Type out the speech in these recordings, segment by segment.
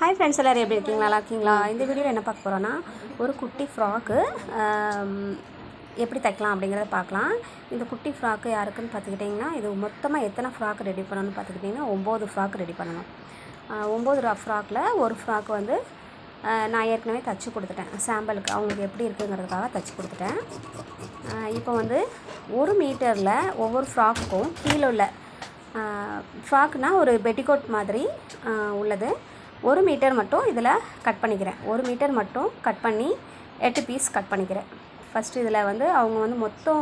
Hi friends, எல்லோரும் எப்படி இருக்கீங்களா? நல்லா இருக்கீங்களா? இந்த வீடியோவில் என்ன பார்க்க போகிறோன்னா, ஒரு குட்டி ஃப்ராக்கு எப்படி தைக்கலாம் அப்படிங்கிறத பார்க்கலாம். இந்த குட்டி ஃப்ராக்கு யாருக்குன்னு பார்த்துக்கிட்டிங்கன்னா, இது மொத்தமாக எத்தனை ஃப்ராக் ரெடி பண்ணணும்னு பார்த்துக்கிட்டிங்கன்னா 9 ஃப்ராக் ரெடி பண்ணணும். 9 ஃப்ராக்கில் ஒரு ஃப்ராக் வந்து நான் ஏற்கனவே தைச்சி கொடுத்துட்டேன். சாம்பிளுக்கு அவங்களுக்கு எப்படி இருக்குங்கிறதுக்காக தைச்சி கொடுத்துட்டேன். இப்போ வந்து 1 மீட்டரில் ஒவ்வொரு ஃப்ராக்குக்கும் கீழே உள்ள ஃப்ராக்னால் ஒரு பெட்டிகோட் மாதிரி உள்ளது. 1 மீட்டர் மட்டும் இதில் கட் பண்ணிக்கிறேன். 1 மீட்டர் மட்டும் கட் பண்ணி 8 பீஸ் கட் பண்ணிக்கிறேன். ஃபஸ்ட்டு இதில் வந்து அவங்க வந்து மொத்தம்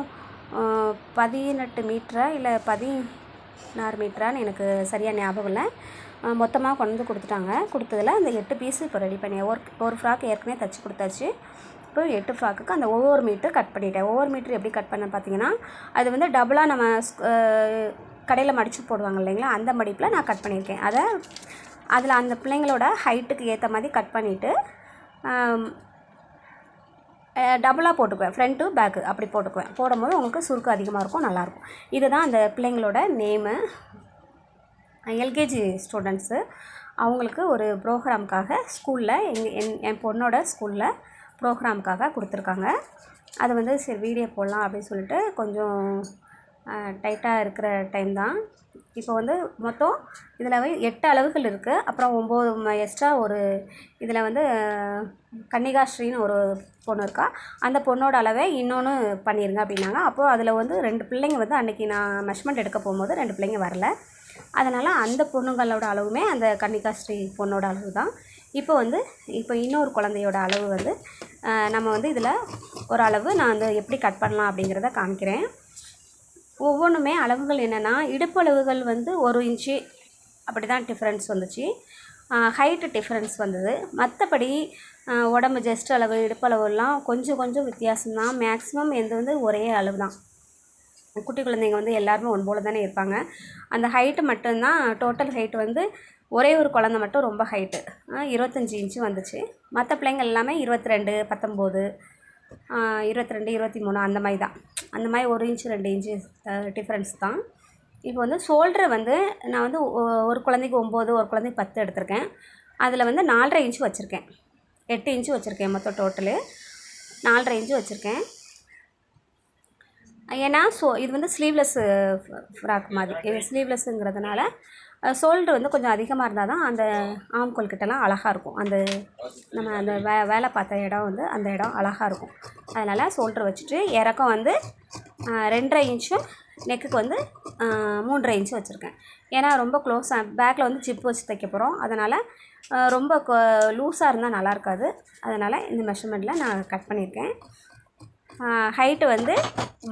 18 மீட்டரா இல்லை 16 மீட்டரான்னு எனக்கு சரியாக ஞாபகம் இல்லை. மொத்தமாக கொண்டு வந்து கொடுத்துட்டாங்க. கொடுத்ததில் அந்த 8 பீஸு இப்போ ரெடி பண்ணி ஒரு ஃப்ராக் ஏற்கனவே தைச்சி கொடுத்தாச்சு. இப்போ 8 ஃப்ராக்குக்கு அந்த ஒவ்வொரு மீட்டர் கட் பண்ணிட்டேன். ஒவ்வொரு மீட்டர் எப்படி கட் பண்ண பார்த்தீங்கன்னா, அது வந்து டபுளாக நம்ம கடையில் மடித்து போடுவாங்க இல்லைங்களா, அந்த மடிப்பில் நான் கட் பண்ணியிருக்கேன். அதில் அந்த பிள்ளைங்களோட ஹைட்டுக்கு ஏற்ற மாதிரி கட் பண்ணிவிட்டு டபுளாக போட்டுக்குவேன். ஃப்ரண்ட் டு பேக்கு அப்படி போட்டுக்குவேன். போடும்போது உங்களுக்கு சுருக்கம் அதிகமாக இருக்கும், நல்லாயிருக்கும். இதுதான் அந்த பிள்ளைங்களோட நேமு. LKG students. அவங்களுக்கு ஒரு ப்ரோக்ராமுக்காக ஸ்கூலில் என் பொண்ணோட ஸ்கூலில் ப்ரோக்ராமுக்காக கொடுத்துருக்காங்க. அது வந்து சரி வீடியோ போடலாம் அப்படின்னு சொல்லிட்டு கொஞ்சம் டைட்டாக இருக்கிற டைம் தான். இப்போ வந்து மொத்தம் இதில் 8 அளவுகள் இருக்குது. அப்புறம் 9 எக்ஸ்ட்ரா ஒரு இதில் வந்து கன்னிகாஸ்ரீன்னு ஒரு பொண்ணு இருக்கா. அந்த பொண்ணோட அளவை இன்னொன்று பண்ணிடுங்க அப்படின்னாங்க. அப்போது அதில் வந்து 2 பிள்ளைங்க வந்து அன்றைக்கி நான் மெஷர்மெண்ட் எடுக்க போகும்போது 2 பிள்ளைங்க வரல. அதனால் அந்த பொண்ணுங்களோட அளவுமே அந்த கன்னிகாஸ்ரீ பொண்ணோட அளவு தான். இப்போ இன்னொரு குழந்தையோட அளவு வந்து நம்ம வந்து இதில் ஒரு அளவு நான் வந்து எப்படி கட் பண்ணலாம் அப்படிங்கிறத காமிக்கிறேன். ஒவ்வொன்றுமே அளவுகள் என்னென்னா, இடுப்பு அளவுகள் வந்து 1 இன்ச்சு அப்படி தான் டிஃப்ரென்ஸ் வந்துச்சு. ஹைட்டு டிஃப்ரென்ஸ் வந்தது. மற்றபடி உடம்பு ஜெஸ்ட் அளவு, இடுப்பளவுலாம் கொஞ்சம் கொஞ்சம் வித்தியாசம்தான். மேக்ஸிமம் எந்த வந்து ஒரே அளவு தான். குட்டி குழந்தைங்க வந்து எல்லாருமே ஒன் போல் தானே இருப்பாங்க. அந்த ஹைட்டு மட்டும்தான். டோட்டல் ஹைட்டு வந்து ஒரே ஒரு குழந்தை மட்டும் ரொம்ப ஹைட்டு 25 இன்ச்சு வந்துச்சு. மற்ற பிள்ளைங்க எல்லாமே 22, 19, 22, 23 அந்த மாதிரி தான். அந்த மாதிரி 1 இன்ச்சு 2 இன்ச்சு டிஃப்ரென்ஸ் தான். இப்போ வந்து ஷோல்ட்ரு வந்து நான் வந்து ஒரு குழந்தைக்கு 9, ஒரு குழந்தைக்கு 10 எடுத்திருக்கேன். அதில் வந்து 4.5 இன்ச்சு வச்சுருக்கேன். 8 இன்ச்சு வச்சுருக்கேன். மொத்தம் டோட்டலு 4.5 இன்ச்சு வச்சுருக்கேன். ஏன்னா இது வந்து ஸ்லீவ்லெஸ்ஸு ஃப்ராக் மாதிரி. ஸ்லீவ்லெஸ்ஸுங்கிறதுனால ஷோல்ட்ரு வந்து கொஞ்சம் அதிகமாக இருந்தால் தான் அந்த ஆம்கோல் கிட்டலாம் அழகாக இருக்கும். நம்ம அந்த வேலை பார்த்த இடம் வந்து அந்த இடம் அழகாக இருக்கும். அதனால் ஷோல்ட்ரு வச்சுட்டு இறக்கம் வந்து 2.5 இன்ச்சும் நெக்குக்கு வந்து 3.5 இன்ச்சு வச்சுருக்கேன். ஏன்னா ரொம்ப க்ளோஸாக பேக்கில் வந்து ஜிப் வச்சு தைக்க போகிறோம். அதனால் ரொம்ப லூஸாக இருந்தால் நல்லா இருக்காது. அதனால் இந்த மெஷர்மெண்ட்டில் நான் கட் பண்ணியிருக்கேன். ஹைட்டு வந்து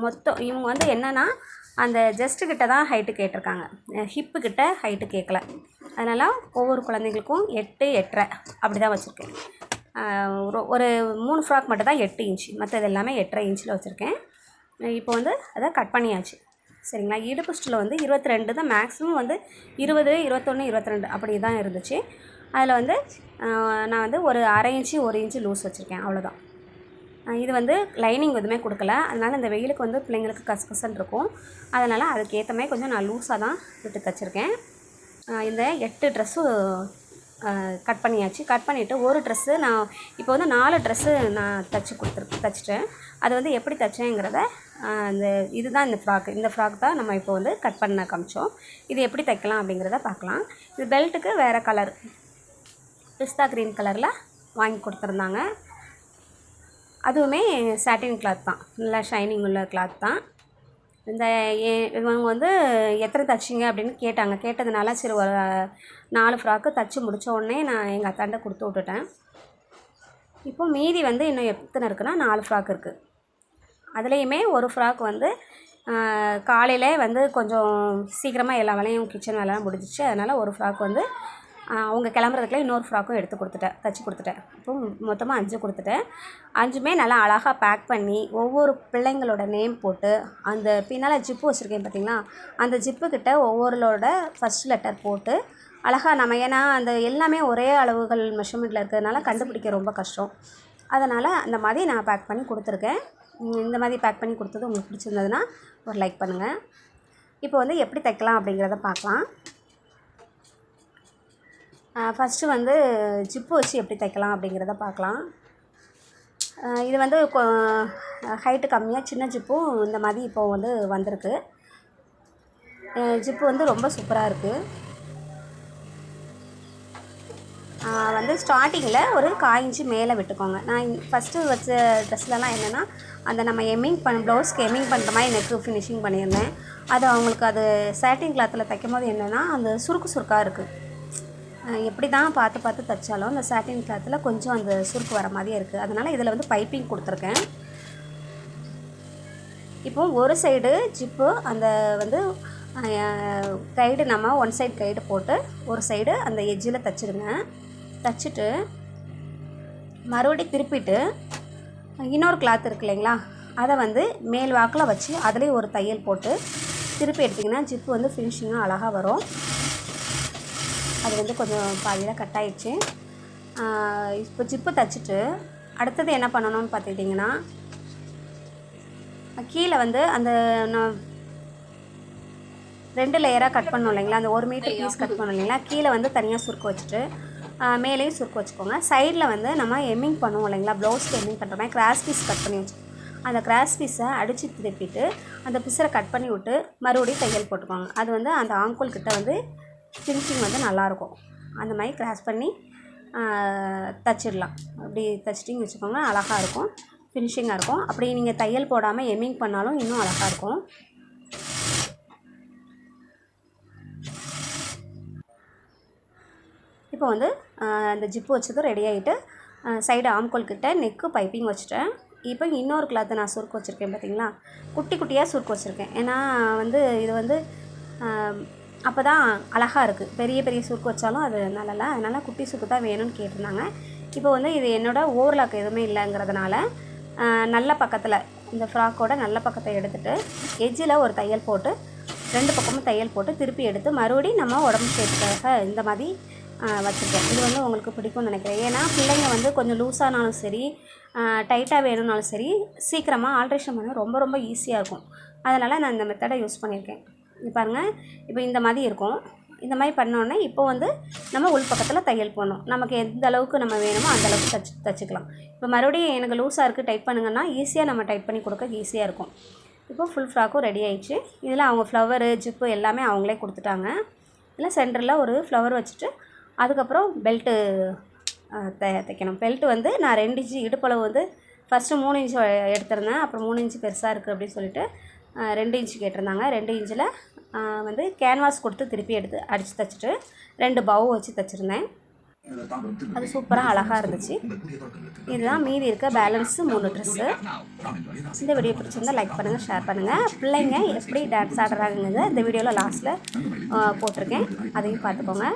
மொத்தம் இவங்க வந்து என்னென்னா அந்த ஜஸ்ட்டுக்கிட்ட தான் ஹைட்டு கேட்டிருக்காங்க. ஹிப்புக்கிட்ட ஹைட்டு கேட்கல. அதனால் ஒவ்வொரு குழந்தைங்களுக்கும் 8, 8.5 அப்படி தான் வச்சுருக்கேன். ஒரு 3 ஃப்ராக் மட்டும் தான் 8 இன்ச்சு, மற்றது எல்லாமே 8.5 இன்ச்சில் வச்சுருக்கேன். இப்போ வந்து அதை கட் பண்ணியாச்சு. சரிங்களா? இடுப்பு ஸ்டில் வந்து 22 தான் மேக்ஸிமம். வந்து 20, 21, 22 அப்படி தான் இருந்துச்சு. அதில் வந்து நான் வந்து ஒரு 1/2 இன்ச்சு 1 இன்ச்சு லூஸ் வச்சுருக்கேன், அவ்வளோதான். இது வந்து லைனிங் எதுவுமே கொடுக்கல. அதனால் இந்த வெயிலுக்கு வந்து பிள்ளைங்களுக்கு கசகசன்னு இருக்கும். அதனால் அதுக்கேற்ற மாதிரி கொஞ்சம் நான் லூஸாக தான் விட்டு தைச்சிருக்கேன். இந்த 8 ட்ரெஸ்ஸு கட் பண்ணியாச்சு. கட் பண்ணிவிட்டு ஒரு ட்ரெஸ்ஸு நான் இப்போ வந்து 4 ட்ரெஸ்ஸு நான் தைச்சிட்டேன். அது வந்து எப்படி தைச்சேங்கிறத இதுதான் இந்த ஃப்ராக் தான் நம்ம இப்போ வந்து கட் பண்ண காமிச்சோம். இது எப்படி தைக்கலாம் அப்படிங்கிறத பார்க்கலாம். இது பெல்ட்டுக்கு வேறு கலர் பிஸ்தா க்ரீன் கலரில் வாங்கி கொடுத்துருந்தாங்க. அதுவுமே சாட்டின் கிளாத் தான், நல்லா ஷைனிங் உள்ள கிளாத் தான். இவங்க வந்து எத்தனை தைச்சிங்க அப்படின்னு கேட்டாங்க. கேட்டதுனால சரி ஒரு 4 ஃப்ராக்கு தைச்சி முடித்த உடனே நான் எங்கள் அத்தாண்ட கொடுத்து விட்டுட்டேன். இப்போ மீதி வந்து இன்னும் எத்தனை இருக்குன்னா 4 ஃப்ராக் இருக்குது. அதுலேயுமே ஒரு ஃப்ராக் வந்து காலையில் வந்து கொஞ்சம் சீக்கிரமாக எல்லா வேலையும் கிச்சன் வேலைலாம் முடிஞ்சிச்சு. அதனால் ஒரு ஃப்ராக் வந்து அவங்க கிளம்புறதுக்குள்ள இன்னொரு ஃப்ராக்கும் தைச்சி கொடுத்துட்டேன். இப்போ மொத்தமாக 5 கொடுத்துட்டேன். 5மே நல்லா அழகாக பேக் பண்ணி ஒவ்வொரு பிள்ளைங்களோட நேம் போட்டு அந்த பின்னால் ஜிப்பு வச்சுருக்கேன் பார்த்தீங்களா, அந்த ஜிப்புக்கிட்ட ஒவ்வொருளோட ஃபஸ்ட் லெட்டர் போட்டு அழகாக நம்ம ஏன்னா அந்த எல்லாமே ஒரே அளவுகள் மெஷர்மெண்ட்டில் இருக்கிறதுனால கண்டுபிடிக்க ரொம்ப கஷ்டம். அதனால் அந்த மாதிரி நான் பேக் பண்ணி கொடுத்துருக்கேன். இந்த மாதிரி பேக் பண்ணி கொடுத்தது உங்களுக்கு பிடிச்சிருந்ததுன்னா ஒரு லைக் பண்ணுங்கள். இப்போ வந்து எப்படி தைக்கலாம் அப்படிங்கிறத பார்க்கலாம். ஃபஸ்ட்டு வந்து ஜிப்பு வச்சு எப்படி தைக்கலாம் அப்படிங்கிறத பார்க்கலாம். இது வந்து ஹைட்டு கம்மியாக சின்ன ஜிப்பும் இந்த மாதிரி இப்போது வந்து வந்திருக்கு. ஜிப்பு வந்து ரொம்ப சூப்பராக இருக்குது. வந்து ஸ்டார்டிங்கில் ஒரு 1/4 இன்ச்சு மேலே விட்டுக்கோங்க. நான் ஃபஸ்ட்டு வச்ச ட்ரெஸ்லலாம் என்னென்னா அந்த நம்ம ப்ளவுஸ்க்கு எம்மிங் பண்ணுற மாதிரி நெக்கு ஃபினிஷிங் பண்ணியிருந்தேன். அது அவங்களுக்கு அது சாட்டின் கிளாத்தில் தைக்கும் போது என்னென்னா அந்த சுருக்காக இருக்குது. எப்படி தான் பார்த்து தைச்சாலும் அந்த சாட்டின் கிளாத்தில் கொஞ்சம் அந்த சுருக்கு வர மாதிரியே இருக்குது. அதனால் இதில் வந்து பைப்பிங் கொடுத்துருக்கேன். இப்போது ஒரு சைடு ஜிப்பு அந்த வந்து கைடு நம்ம ஒன் சைடு கைடு போட்டு ஒரு சைடு அந்த எட்ஜில் தைச்சிடுங்க. தைச்சிட்டு மறுபடியும் திருப்பிட்டு இன்னொரு கிளாத் இருக்கு இல்லைங்களா, அதை வந்து மேல் வாக்கில் வச்சு அதுலேயும் ஒரு தையல் போட்டு திருப்பி எடுத்திங்கன்னா ஜிப்பு வந்து ஃபினிஷிங்காக அழகாக வரும். அது வந்து கொஞ்சம் பாதியில் கட் ஆகிடுச்சு. இப்போ ஜிப்பு தைச்சிட்டு அடுத்தது என்ன பண்ணணும்னு பார்த்துக்கிட்டிங்கன்னா, கீழே வந்து அந்த நான் 2 லேயராக கட் பண்ணோம் இல்லைங்களா, அந்த 1 மீட்டர் பீஸ் கட் பண்ணோம் இல்லைங்களா, கீழே வந்து தனியாக சுருக்கு வச்சுட்டு மேலேயும் சுருக்கு வச்சுக்கோங்க. சைடில் வந்து நம்ம எம்மிங் பண்ணுவோம் இல்லைங்களா, ப்ளவுஸ்க்கு எம்மிங் பண்ணுற மாதிரி கிராஸ் பீஸ் கட் பண்ணி வச்சுக்கோங்க. அந்த கிராஸ் பீஸை அடித்து திருப்பிட்டு அந்த பிசரை கட் பண்ணி விட்டு மறுபடியும் தையல் போட்டுக்கோங்க. அது வந்து அந்த ஆங்கோல் கிட்ட வந்து ஃபினிஷிங் வந்து நல்லாயிருக்கும். அந்த மாதிரி கிராஸ் பண்ணி தைச்சிடலாம். அப்படி தைச்சிட்டிங்க வச்சுக்கோங்க, அழகாக இருக்கும், ஃபினிஷிங்காக இருக்கும். அப்படி நீங்கள் தையல் போடாமல் எம்மிங் பண்ணாலும் இன்னும் அழகாக இருக்கும். இப்போ வந்து அந்த ஜிப்பு வச்சது ரெடி ஆகிட்டு சைடு ஆம்கோல் கிட்ட நெக்கு பைப்பிங் வச்சுட்டேன். இப்போ இன்னொரு கிளாத்தை நான் சுருக்கு வச்சுருக்கேன் பார்த்தீங்களா, குட்டியாக சுருக்கு வச்சுருக்கேன். ஏன்னா வந்து இது வந்து அப்போ தான் அழகாக இருக்குது. பெரிய சுருக்கு வச்சாலும் அது நல்லல, அதனால் குட்டி சுருக்கு தான் வேணும்னு கேட்டிருந்தாங்க. இப்போ வந்து இது என்னோடய ஓவர்லாக் எதுவுமே இல்லைங்கிறதுனால நல்ல பக்கத்தில் இந்த ஃப்ராக்கோட நல்ல பக்கத்தை எடுத்துகிட்டு எட்ஜில் ஒரு தையல் போட்டு 2 பக்கமும் தையல் போட்டு திருப்பி எடுத்து மறுபடியும் நம்ம உடம்பு ஷேப்புக்காக இந்த மாதிரி வச்சுருக்கேன். இது வந்து உங்களுக்கு பிடிக்கும்னு நினைக்கிறேன். ஏன்னா பிள்ளைங்க வந்து கொஞ்சம் லூஸானாலும் சரி டைட்டாக வேணும்னாலும் சரி சீக்கிரமாக ஆல்ட்ரேஷன் பண்ண ரொம்ப ஈஸியாக இருக்கும். அதனால் நான் இந்த மெத்தடை யூஸ் பண்ணியிருக்கேன். பாருங்கள், இப்போ இந்த மாதிரி இருக்கும். இந்த மாதிரி பண்ணோன்னே இப்போ வந்து நம்ம உள் பக்கத்தில் தையல் போடணும். நமக்கு எந்த அளவுக்கு நம்ம வேணுமோ அந்த அளவுக்கு தைச்சிக்கலாம். இப்போ மறுபடியும் எனக்கு லூஸாக இருக்குது டைட் பண்ணுங்கன்னா ஈஸியாக நம்ம டைட் பண்ணி கொடுக்க ஈஸியாக இருக்கும். இப்போ ஃபுல் ஃப்ராக்கும் ரெடி ஆகிடுச்சு. இதில் அவங்க ஃப்ளவரு ஜிப்பு எல்லாமே அவங்களே கொடுத்துட்டாங்க. இதில் சென்டரில் ஒரு ஃப்ளவர் வச்சுட்டு அதுக்கப்புறம் பெல்ட்டு தைக்கணும். பெல்ட்டு வந்து நான் 2 இன்ச்சு இடுப்பளவு வந்து ஃபஸ்ட்டு 3 இன்ச்சு எடுத்திருந்தேன். அப்புறம் 3 இன்ச்சு பெருசாக இருக்குது அப்படின்னு சொல்லிட்டு 2 இன்ச்சு கேட்டிருந்தாங்க. 2 இன்ச்சில் வந்து கேன்வாஸ் கொடுத்து திருப்பி எடுத்து அடித்து தைச்சிட்டு 2 பவு வச்சு தைச்சிருந்தேன். அது சூப்பராக அழகாக இருந்துச்சு. இதுதான் மீதி இருக்க பேலன்ஸு 3 ட்ரெஸ்ஸு. இந்த வீடியோ பிடிச்சிருந்தால் லைக் பண்ணுங்கள், ஷேர் பண்ணுங்கள். பிள்ளைங்க எப்படி டான்ஸ் ஆடுறாங்கிறத இந்த வீடியோவில் லாஸ்ட்டில் போட்டிருக்கேன், அதையும் பார்த்துக்கோங்க.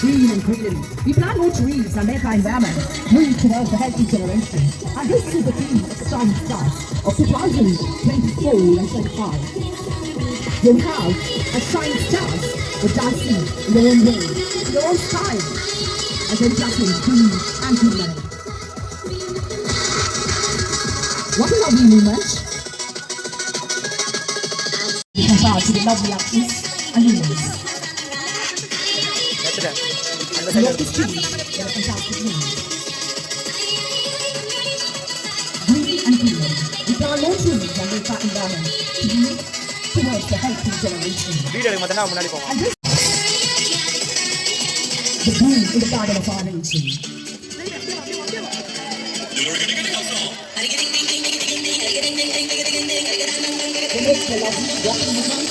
Green and greenery. We plant more trees and make our environment move towards the healthy generation. And this is the theme of the Shining Stars of 2024 and 25. You'll have a Shining Stars with dancing in their own way, in their own style, and then dancing green and greenery. What a lovely moment. Compared to the lovely actress and humans. We have this tree in a fantastic name. Green and green. We plant more trees and make our environment to be towards the healthy generation. And this the green in the garden of our nation. The next lovely walking movement.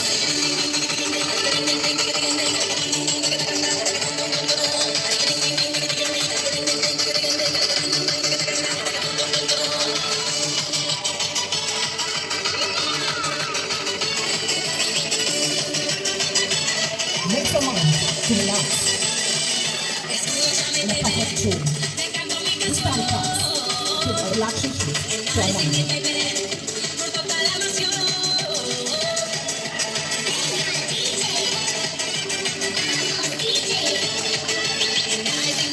Make your mind to relax in a comfort zone. This time comes to a relaxation to our mind.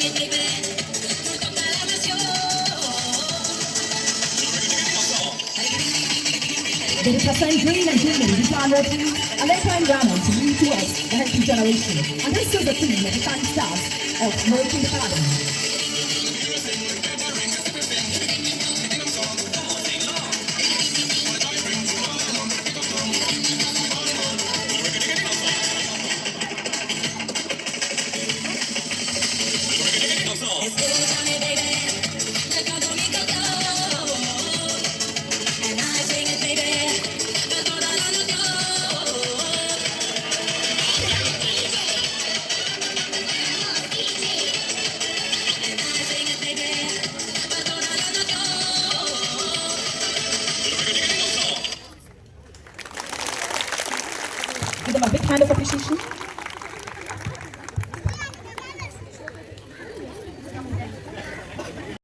They represent green and greenery, we plant more trees, and then climb grammar to lead towards the healthy generation. And this is the theme of the Shining Stars of Nurturing the Garden. Give them a big hand of appreciation.